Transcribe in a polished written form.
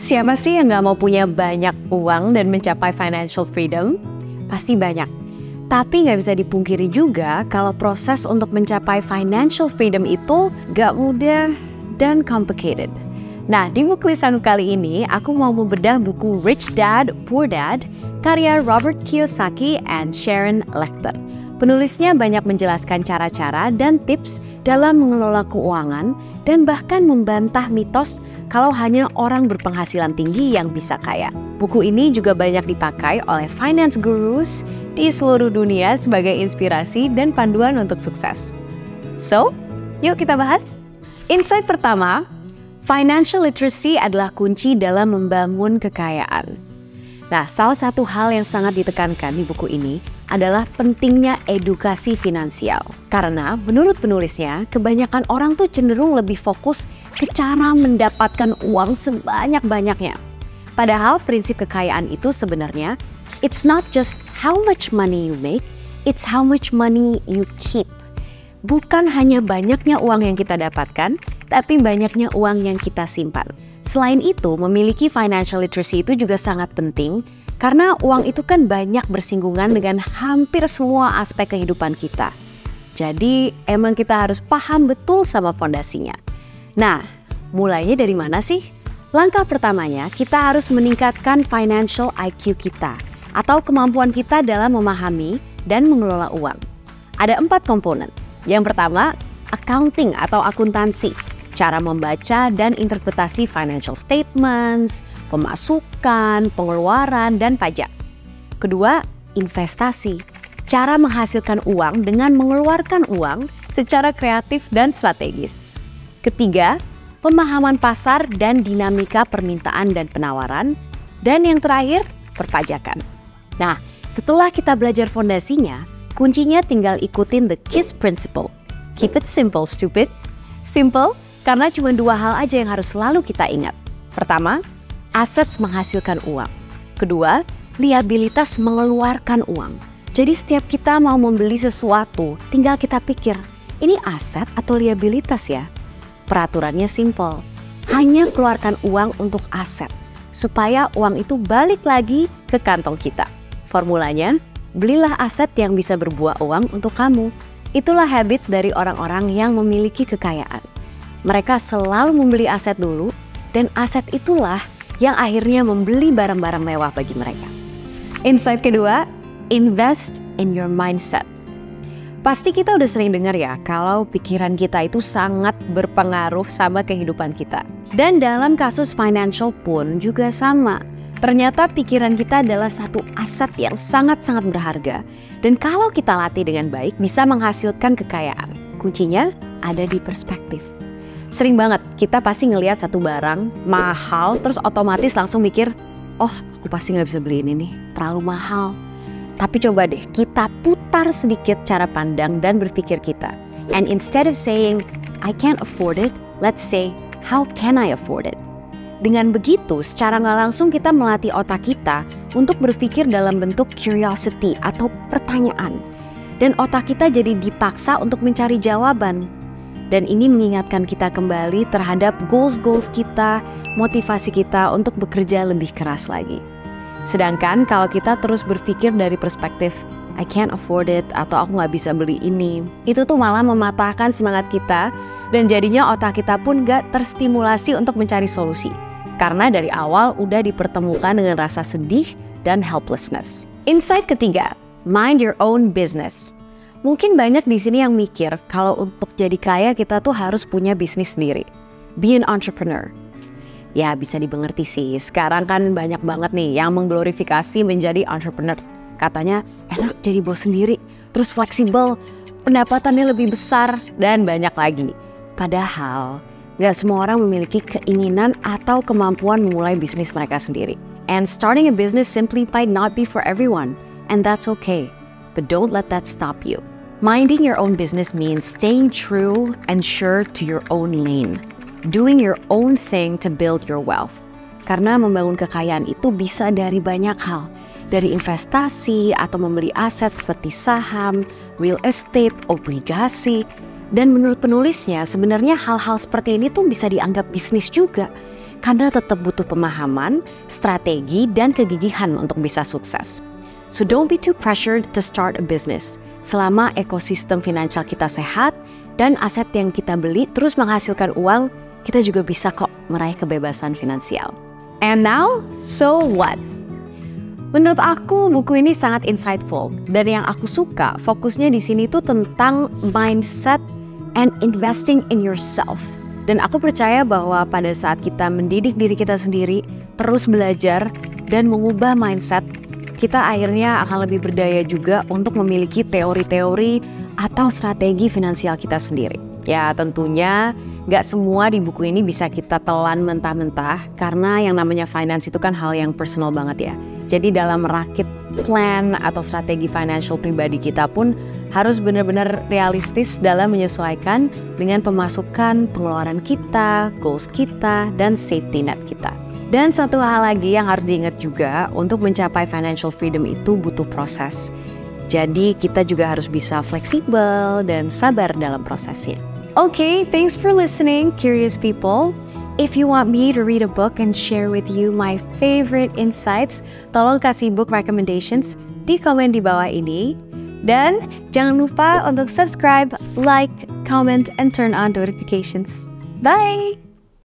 Siapa sih yang nggak mau punya banyak uang dan mencapai financial freedom? Pasti banyak. Tapi nggak bisa dipungkiri juga kalau proses untuk mencapai financial freedom itu nggak mudah dan complicated. Nah, di buku lisan kali ini aku mau membedah buku Rich Dad, Poor Dad karya Robert Kiyosaki and Sharon Lechter. Penulisnya banyak menjelaskan cara-cara dan tips dalam mengelola keuangan dan bahkan membantah mitos kalau hanya orang berpenghasilan tinggi yang bisa kaya. Buku ini juga banyak dipakai oleh finance gurus di seluruh dunia sebagai inspirasi dan panduan untuk sukses. So, yuk kita bahas. Insight pertama, financial literacy adalah kunci dalam membangun kekayaan. Nah, salah satu hal yang sangat ditekankan di buku ini adalah pentingnya edukasi finansial. Karena menurut penulisnya, kebanyakan orang tuh cenderung lebih fokus ke cara mendapatkan uang sebanyak-banyaknya. Padahal prinsip kekayaan itu sebenarnya, it's not just how much money you make, it's how much money you keep. Bukan hanya banyaknya uang yang kita dapatkan, tapi banyaknya uang yang kita simpan. Selain itu, memiliki financial literacy itu juga sangat penting karena uang itu kan banyak bersinggungan dengan hampir semua aspek kehidupan kita. Jadi emang kita harus paham betul sama fondasinya. Nah, mulainya dari mana sih? Langkah pertamanya, kita harus meningkatkan financial IQ kita atau kemampuan kita dalam memahami dan mengelola uang. Ada 4 komponen. Yang pertama, accounting atau akuntansi. Cara membaca dan interpretasi financial statements, pemasukan, pengeluaran, dan pajak. Kedua, investasi. Cara menghasilkan uang dengan mengeluarkan uang secara kreatif dan strategis. Ketiga, pemahaman pasar dan dinamika permintaan dan penawaran. Dan yang terakhir, perpajakan. Nah, setelah kita belajar fondasinya, kuncinya tinggal ikutin the KISS principle. Keep it simple, stupid. Simple, karena cuma 2 hal aja yang harus selalu kita ingat. Pertama, assets menghasilkan uang. Kedua, liabilitas mengeluarkan uang. Jadi setiap kita mau membeli sesuatu, tinggal kita pikir, ini aset atau liabilitas ya? Peraturannya simple, hanya keluarkan uang untuk aset, supaya uang itu balik lagi ke kantong kita. Formulanya, belilah aset yang bisa berbuah uang untuk kamu. Itulah habit dari orang-orang yang memiliki kekayaan. Mereka selalu membeli aset dulu, dan aset itulah yang akhirnya membeli barang-barang mewah bagi mereka. Insight kedua, invest in your mindset. Pasti kita udah sering dengar ya, kalau pikiran kita itu sangat berpengaruh sama kehidupan kita. Dan dalam kasus financial pun juga sama. Ternyata pikiran kita adalah satu aset yang sangat-sangat berharga. Dan kalau kita latih dengan baik, bisa menghasilkan kekayaan. Kuncinya ada di perspektif. Sering banget kita pasti ngelihat satu barang mahal terus otomatis langsung mikir, oh aku pasti nggak bisa beli ini nih, terlalu mahal. Tapi coba deh kita putar sedikit cara pandang dan berpikir kita. And instead of saying, I can't afford it, let's say, how can I afford it? Dengan begitu secara nggak langsung kita melatih otak kita untuk berpikir dalam bentuk curiosity atau pertanyaan. Dan otak kita jadi dipaksa untuk mencari jawaban. Dan ini mengingatkan kita kembali terhadap goals kita, motivasi kita untuk bekerja lebih keras lagi. Sedangkan kalau kita terus berpikir dari perspektif, I can't afford it, atau aku nggak bisa beli ini, itu tuh malah mematahkan semangat kita, dan jadinya otak kita pun nggak terstimulasi untuk mencari solusi. Karena dari awal udah dipertemukan dengan rasa sedih dan helplessness. Insight ketiga, mind your own business. Mungkin banyak di sini yang mikir kalau untuk jadi kaya kita tuh harus punya bisnis sendiri. Be an entrepreneur. Ya bisa dimengerti sih, sekarang kan banyak banget nih yang mengglorifikasi menjadi entrepreneur. Katanya enak jadi bos sendiri, terus fleksibel, pendapatannya lebih besar, dan banyak lagi. Padahal gak semua orang memiliki keinginan atau kemampuan memulai bisnis mereka sendiri. And starting a business simply might not be for everyone, and that's okay. But don't let that stop you. Minding your own business means staying true and sure to your own lane. Doing your own thing to build your wealth. Karena membangun kekayaan itu bisa dari banyak hal. Dari investasi atau membeli aset seperti saham, real estate, obligasi. Dan menurut penulisnya sebenarnya hal-hal seperti ini tuh bisa dianggap bisnis juga. karena tetap butuh pemahaman, strategi, dan kegigihan untuk bisa sukses. So don't be too pressured to start a business. Selama ekosistem finansial kita sehat dan aset yang kita beli terus menghasilkan uang, kita juga bisa kok meraih kebebasan finansial. And now, so what? Menurut aku, buku ini sangat insightful. Dan yang aku suka, fokusnya di sini tuh tentang mindset and investing in yourself. Dan aku percaya bahwa pada saat kita mendidik diri kita sendiri, terus belajar dan mengubah mindset, kita akhirnya akan lebih berdaya juga untuk memiliki teori-teori atau strategi finansial kita sendiri. Ya tentunya gak semua di buku ini bisa kita telan mentah-mentah, karena yang namanya finance itu kan hal yang personal banget ya. Jadi dalam merakit plan atau strategi financial pribadi kita pun harus benar-benar realistis dalam menyesuaikan dengan pemasukan, pengeluaran kita, goals kita, dan safety net kita. Dan satu hal lagi yang harus diingat juga, untuk mencapai financial freedom itu butuh proses. Jadi kita juga harus bisa fleksibel dan sabar dalam prosesnya. Okay, thanks for listening, curious people. If you want me to read a book and share with you my favorite insights, tolong kasih book recommendations di komen di bawah ini. Dan jangan lupa untuk subscribe, like, comment, and turn on notifications. Bye!